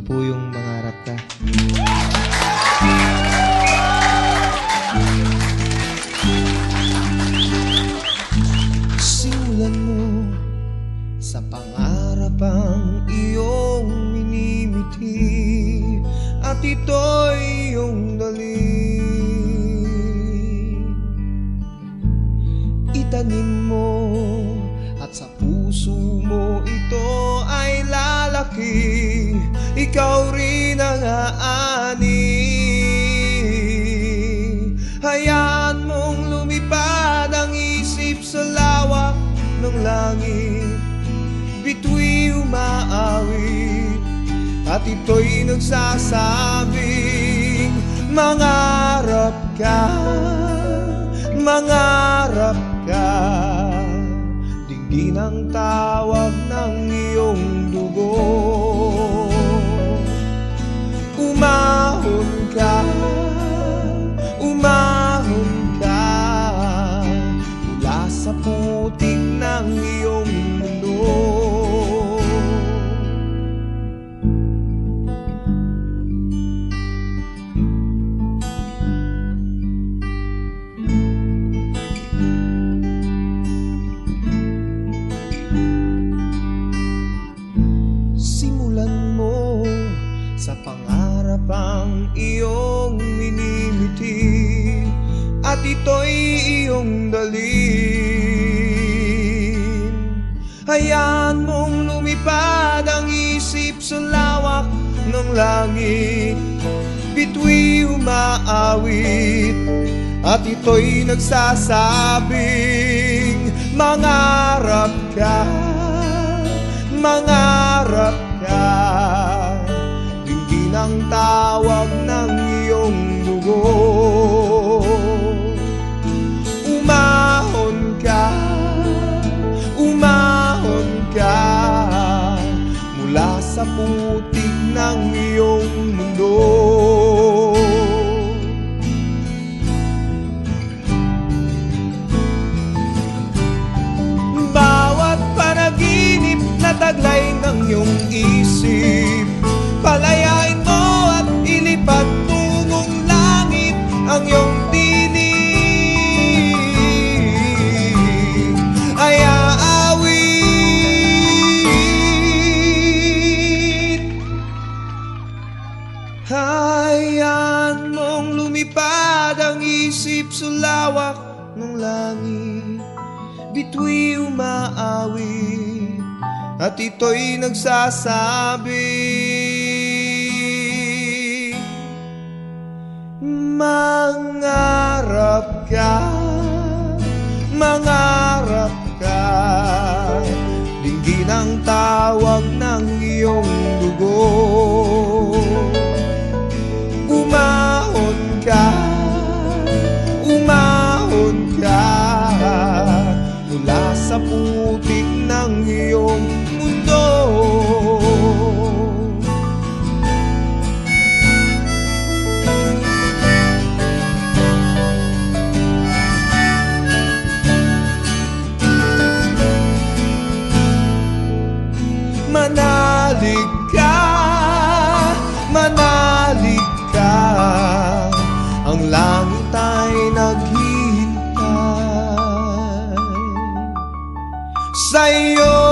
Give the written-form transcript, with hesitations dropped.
po yung Mangarap Ka. Simulan mo sa pangarap ang iyong minimiti, at ito'y iyong dalhin. Itanim mo at sa puso mo ito ay lalaki, ikaw rin ang aani. Hayaan mong lumipad ang isip sa lawak ng langit, bituin umaawit, at ito'y nagsasabing mangarap ka, mangarap ka. Dinggin ang tawag ng iyong dugo, umahon ka, umahon ka, mula sa putik ng iyong mundo. Simulan mo sa pangarap ang iyong minimiti, at ito'y iyong dalhin. Hayaan mong lumipad ang isip sa lawak ng langit, bituin umaawit, at ito'y nagsasabing mangarap ka, mangarap ka. Dinggin ang tawag ng iyong dugo, umahon ka, umahon ka, mula sa putik ng iyong mundo. Bawat panaginip na taglay ng iyong isip, palayain mo at ilipad tungong langit ang iyong tinig, ay aawit. Hayaan mong lumipad ang isip sa lawak ng langit, bituin umaawit, at ito'y nagsasabi mangarap ka, mangarap ka. Dinggin ang tawag ng iyong dugo, umahon ka, umahon ka, mula sa putik ng iyong mundo. Manalig ka, manalig ka, ang langit ay naghihintay sa'yo.